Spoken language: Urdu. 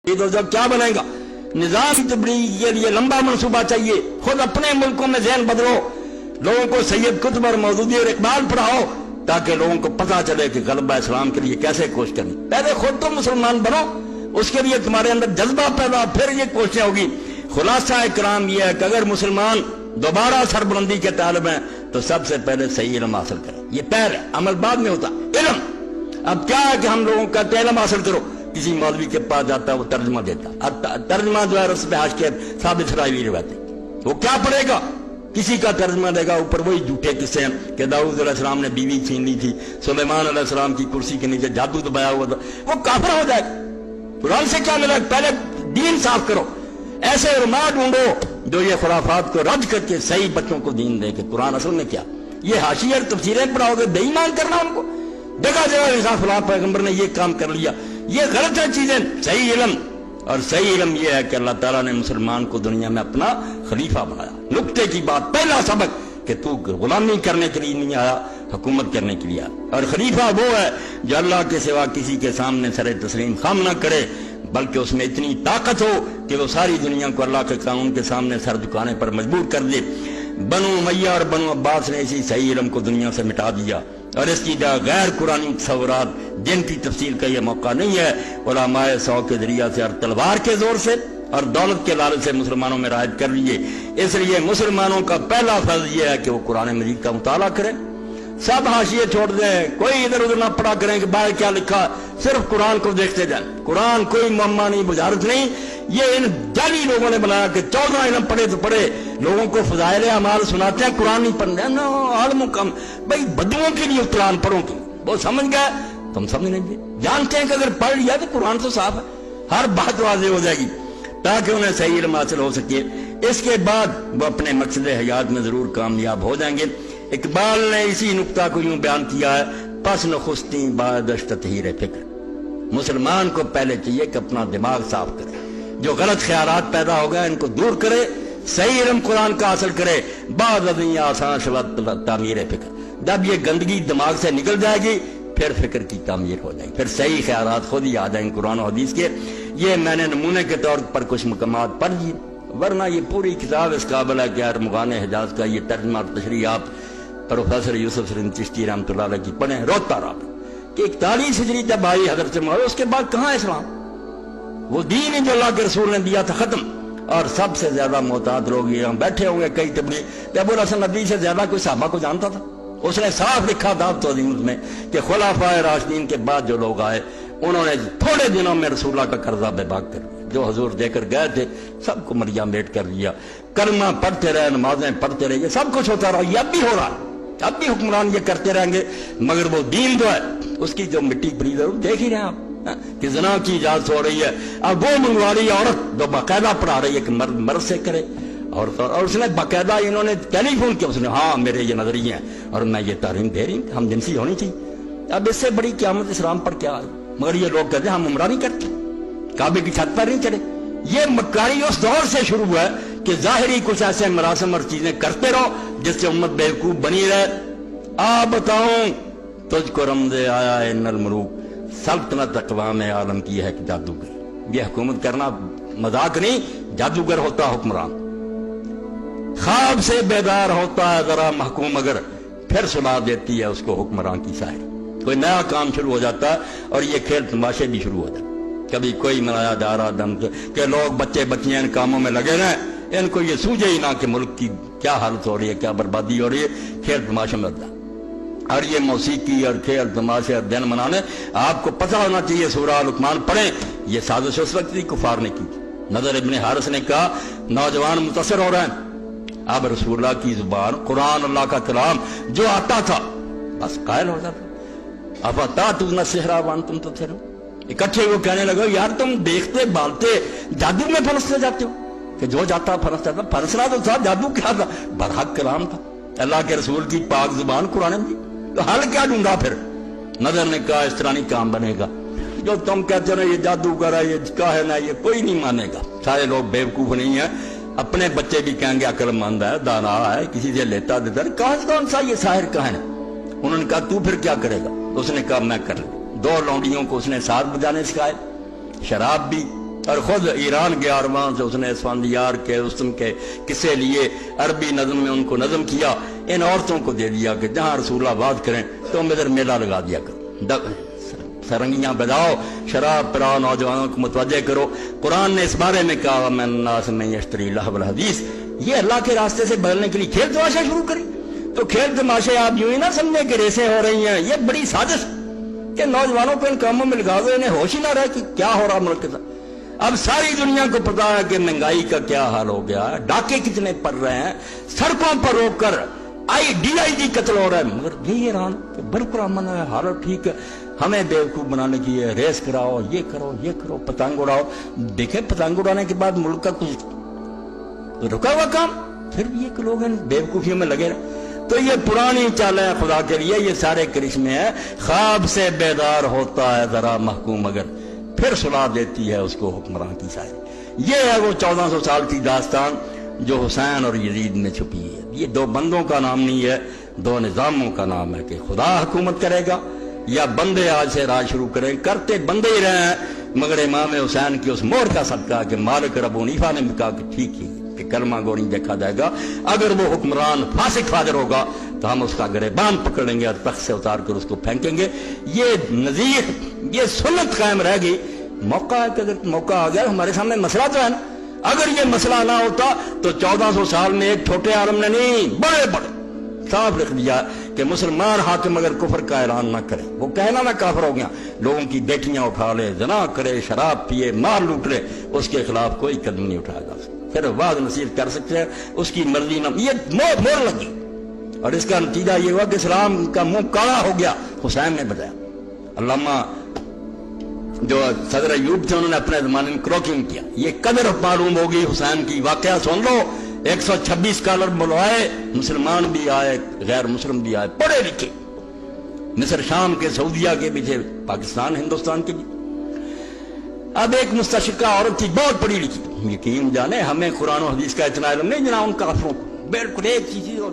تو جب کیا بنے گا؟ نظام تبلیغ کے لیے لمبا منصوبہ چاہیے. خود اپنے ملکوں میں ذہن بدلو, لوگوں کو سید قطب اور مودودی اور اقبال پڑھاؤ تاکہ لوگوں کو پتہ چلے کہ غلبہ اسلام کے لیے کیسے کوشش کرنی. پہلے خود تو مسلمان بنو, اس کے لیے تمہارے اندر جذبہ پیدا, پھر یہ کوششیں ہوگی. خلاصہ کرام یہ ہے کہ اگر مسلمان دوبارہ سربلندی کے طالب ہیں تو سب سے پہلے صحیح علم حاصل کریں. یہ پہل ہے, عمل بعد میں ہوتا. علم اب کیا ہے کہ ہم لوگوں کا علم حاصل کرو. کسی مولوی کے پاس جاتا ہے, وہ ترجمہ دیتا, ترجمہ جو ہے رس پہ حاش کے ثابت سرائی روایت ہے, وہ کیا پڑھے گا؟ کسی کا ترجمہ دے گا, اوپر وہی جھوٹے قصے ہیں کہ داؤد علیہ السلام نے بیوی چھین لی تھی, سلیمان علیہ السلام کی کرسی کے نیچے جادو دبایا ہوا تھا. وہ کافر ہو جائے. قرآن سے کیا ملا؟ پہلے دین صاف کرو. ایسے علماء ڈھونڈو جو یہ خرافات کو رد کر کے صحیح بچوں کو دین دے کہ قرآن اصل میں کیا. یہ حاشیہ اور تفسیریں پڑھاؤ گے, بے ایمان کرنا ان کو. جگہ جگہ انسان فلاں پیغمبر نے یہ کام کر لیا, یہ غلط ہے چیزیں. صحیح علم, اور صحیح علم یہ ہے کہ اللہ تعالیٰ نے مسلمان کو دنیا میں اپنا خلیفہ بنایا. نقطے کی بات, پہلا سبق کہ تو غلامی کرنے کے لیے نہیں آیا, حکومت کرنے کے لیے آیا. اور خلیفہ وہ ہے جو اللہ کے سوا کسی کے سامنے سر تسلیم خم نہ کرے, بلکہ اس میں اتنی طاقت ہو کہ وہ ساری دنیا کو اللہ کے قانون کے سامنے سر جھکانے پر مجبور کر دے. بنو امیہ اور بنو عباس نے اسی صحیح علم کو دنیا سے مٹا دیا, اور اس کی جگہ غیر قرآنی تصورات جن کی تفصیل کا یہ موقع نہیں ہے, علماء سو کے ذریعہ سے اور تلوار کے زور سے اور دولت کے لالچ سے مسلمانوں میں رائج کر لیے. اس لیے مسلمانوں کا پہلا فرض یہ ہے کہ وہ قرآن مجید کا مطالعہ کریں, سب حاشیے چھوڑ دیں, کوئی ادھر ادھر نہ پڑھا کریں کہ باہر کیا لکھا, صرف قرآن کو دیکھتے جائیں. قرآن کوئی معمہ نہیں, بجارت نہیں, یہ ان جعلی لوگوں نے بنایا کہ 14 علم پڑھے تو پڑھے, لوگوں کو فضائل اعمال سناتے ہیں, قرآن نہیں پڑھتے. نا عالموں کا بھائی بدوؤں کے لیے قرآن پڑھو کی وہ سمجھ گئے, تم سمجھ نہیں گے. جانتے ہیں کہ اگر پڑھ لیا تو قرآن تو صاف ہے, ہر بات واضح ہو جائے گی تاکہ انہیں صحیح علم حاصل ہو سکے. اس کے بعد وہ اپنے مقصد حیات میں ضرور کامیاب ہو جائیں گے. اقبال نے اسی نقطہ کو یوں بیان کیا ہے, پس نخستی بادش تطہیر فکر. مسلمان کو پہلے چاہیے کہ اپنا دماغ صاف کرے, جو غلط خیالات پیدا ہو گئے ان کو دور کرے, صحیح علم قرآن کا حاصل کرے. بعد ازیں آسان شود تعمیر فکر. جب یہ گندگی دماغ سے نکل جائے گی پھر فکر کی تعمیر ہو جائے گی, پھر صحیح خیالات خود ہی آ جائیں قرآن و حدیث کے. یہ میں نے نمونے کے طور پر کچھ مقامات پڑھ لیے, ورنہ یہ پوری کتاب اس قابل ہے کہ ارمغان حجاز کا یہ ترجمہ اور تشریح آپ پروفیسر یوسف سرین چشتی رحمۃ اللہ علیہ کی پڑھیں. روتا رہا کہ 41 ہجری جب آئی حضرت محمد, اس کے بعد کہاں اسلام؟ وہ دین ہی جو اللہ کے رسول نے دیا تھا ختم. اور سب سے زیادہ محتاط لوگ یہاں بیٹھے ہوئے کئی تبلیغ, کہ ابو الحسن ندوی سے زیادہ کوئی صحابہ کو جانتا تھا؟ اس نے صاف لکھا تھا توضیح میں کہ خلفائے راشدین کے بعد جو لوگ آئے انہوں نے تھوڑے دنوں میں رسول اللہ کا قرضہ بے باک کر دیا. جو حضور دے کر گئے تھے سب کو مریم میٹ کر لیا. کلمہ پڑھتے رہے, نمازیں پڑھتے رہے, یہ سب کچھ ہوتا رہا. یہ اب بھی ہو رہا ہے, اب بھی حکمران یہ کرتے رہیں گے, مگر وہ دین جو ہے اس کی جو مٹی پڑی ضرور دیکھ ہی رہے ہیں آپ کہ زنا کی اجازت ہو رہی ہے. اب وہ منگوا رہی ہے عورت جو باقاعدہ پڑھا رہی ہے کہ مرد سے کرے, اور اس نے باقاعدہ انہوں نے ٹیلی فون کیا, اس نے ہاں میرے یہ نظریے ہیں اور میں یہ تعلیم دے رہی ہوں ہم جنسی ہونی چاہیے. اب اس سے بڑی قیامت اسلام پر کیا ہے؟ مگر یہ لوگ کہتے ہیں ہم عمرہ نہیں کرتے, کعبے کی چھت پر نہیں چڑھے. یہ مکاری اس دور سے شروع ہوا ہے کہ ظاہری کچھ ایسے مراسم اور چیزیں کرتے رہو جس سے امت بیوقوف بنی رہے. آ بتاؤں تجھ کو رمز آیا ان الملوک, سلطنت اقوام عالم کی ہے کہ جادوگر. یہ حکومت کرنا مذاق نہیں, جادوگر ہوتا حکمران. خواب سے بیدار ہوتا ہے ذرا محکوم اگر, پھر سلا دیتی ہے اس کو حکمران کی ساحر. کوئی نیا کام شروع ہو جاتا ہے اور یہ کھیل تماشے بھی شروع ہو جاتے. کبھی کوئی منایا جا رہا دم کہ لوگ بچے بچیاں ان کاموں میں لگے رہے, ان کو یہ سوجے ہی نہ کہ ملک کی کیا حالت ہو رہی ہے, کیا بربادی ہو رہی ہے. کھیل تماشے میں لگتا. اور یہ موسیقی اور کھیل تماشے اور دن منانے, آپ کو پتہ ہونا چاہیے سورہ لقمان پڑھیں, یہ سازش اس وقت بھی کفار نے کی. نضر ابن حارث نے کہا نوجوان متاثر ہو رہے ہیں, اب رسول اللہ کی زبان قرآن اللہ کا کلام جو آتا تھا بس قائل ہو جاتا. اب آتا تم نہ سہرا وان تم تو تھے. اکٹھے وہ کہنے لگا یار تم دیکھتے بالتے جادو میں پھنستے جاتے ہو, کہ جو جاتا پھنستا تھا. پھنسنا تو تھا, جادو کیا تھا؟ برحق کلام تھا, اللہ کے رسول کی پاک زبان قرآن میں. تو حل کیا ڈھونڈا پھر؟ نظر نے کہا اس طرح نہیں کام بنے گا, جو تم کہتے ہو یہ جادوگر ہے, یہ کاہن ہے, یہ کوئی نہیں مانے گا. سارے لوگ بیوقوف نہیں ہیں, اپنے بچے بھی کہیں گے عقل مند ہے, دانا ہے, کسی سے لیتا دیتا. کون سا یہ ساحر کہاں ہے؟ انہوں نے کہا تو پھر کیا کرے گا؟ اس نے کہا میں کر لوں. 2 لونڈیوں کو اس نے ساز بجانے سکھائے, شراب بھی اور خود ایران گیا اور وہاں سے اس نے اسفندیار کے رستم کے قصے لیے، عربی نظم میں ان کو نظم کیا، ان عورتوں کو دے دیا کہ جہاں رسول آباد کریں تو ادھر میلہ لگا دیا کرو، سرنگیاں بجاؤ، شراب پلاؤ، نوجوانوں کو متوجہ کرو۔ قرآن نے اس بارے میں کہا من الناس من یشتری لہو الحدیث، یہ اللہ کے راستے سے بدلنے کے لیے کھیل تماشا شروع کریں۔ تو کھیل تماشے آپ یوں ہی نہ سمجھیں کہ ریسیں ہو رہی ہیں، یہ بڑی سازش کہ نوجوانوں کو ان کاموں میں لگا دو، انہیں ہوش ہی نہ رہے کہ کیا ہو رہا ملک کے ساتھ۔ اب ساری دنیا کو پتا ہے کہ مہنگائی کا کیا حال ہو گیا ہے، ڈاکے کتنے پڑ رہے ہیں، سڑکوں پر روک کر DIG قتل ہو رہا ہے، مگر یہی ایران کہ بالکل امن ہے، حالت ٹھیک ہے، ہمیں بیوقوف بنانے کی ہے، ریس کراؤ، یہ کرو یہ کرو، پتنگ اڑاؤ۔ دیکھیں پتنگ اڑانے کے بعد ملک کا کچھ رکا ہوا کام، پھر بھی یہ لوگ ہیں بیوقوفیوں میں لگے رہے۔ تو یہ پرانی چال ہے خدا کے لیے، یہ سارے کرشمے ہیں۔ خواب سے بیدار ہوتا ہے ذرا محکوم مگر پھر سلا دیتی ہے اس کو حکمران کی ساری۔ یہ ہے وہ 1400 سال کی داستان جو حسین اور یزید میں چھپی ہے۔ یہ دو بندوں کا نام نہیں ہے، دو نظاموں کا نام ہے کہ خدا حکومت کرے گا یا بندے آج سے راج شروع کریں، کرتے بندے ہی رہے ہیں۔ مگر امام حسین کی اس مور کا صدقہ کہ مالک ابو حنیفہ نے بھی کہا کہ ٹھیک ہی کہ کلمہ گو نہیں دیکھا جائے گا، اگر وہ حکمران فاسق فاجر ہوگا تو ہم اس کا گریبان پکڑ لیں گے اور تخت سے اتار کر اس کو پھینکیں گے۔ یہ نظیر، یہ سنت قائم رہ گئی۔ موقع ہے کہ اگر موقع آ گیا، ہمارے سامنے مسئلہ تو ہے نا، اگر یہ مسئلہ نہ ہوتا تو 1400 سال میں ایک چھوٹے عالم نے نہیں، بڑے بڑے صاف لکھ دیا کہ مسلمان حاکم اگر کفر کا اعلان نہ کرے، وہ کہنا نہ کافر ہو گیا، لوگوں کی بیٹیاں اٹھا لے، زنا کرے، شراب پیے، مار لوٹ لے، اس کے خلاف کوئی قدم نہیں اٹھائے گا، پھر واضح نصیحت کر سکتے ہیں، اس کی مرضی نہ۔ یہ مور لگی اور اس کا نتیجہ یہ ہوا کہ اسلام کا منہ کالا ہو گیا، حسین نے بتایا۔ علامہ جو صدر ایوب تھے انہوں نے اپنے زمانے میں کروکنگ کیا، یہ قدر معلوم ہوگی حسین کی۔ واقعہ سن لو، 126 اسکالر بلوائے، مسلمان بھی آئے، غیر مسلم بھی آئے، پڑھے لکھے، مصر شام کے، سعودیہ کے بھی تھے، پاکستان ہندوستان کے بھی۔ اب ایک مستشرقہ عورت تھی بہت پڑھی لکھی، یقین جانے ہمیں قرآن و حدیث کا اتنا علم نہیں جنا ان کافروں کو، بالکل ایک چیز اور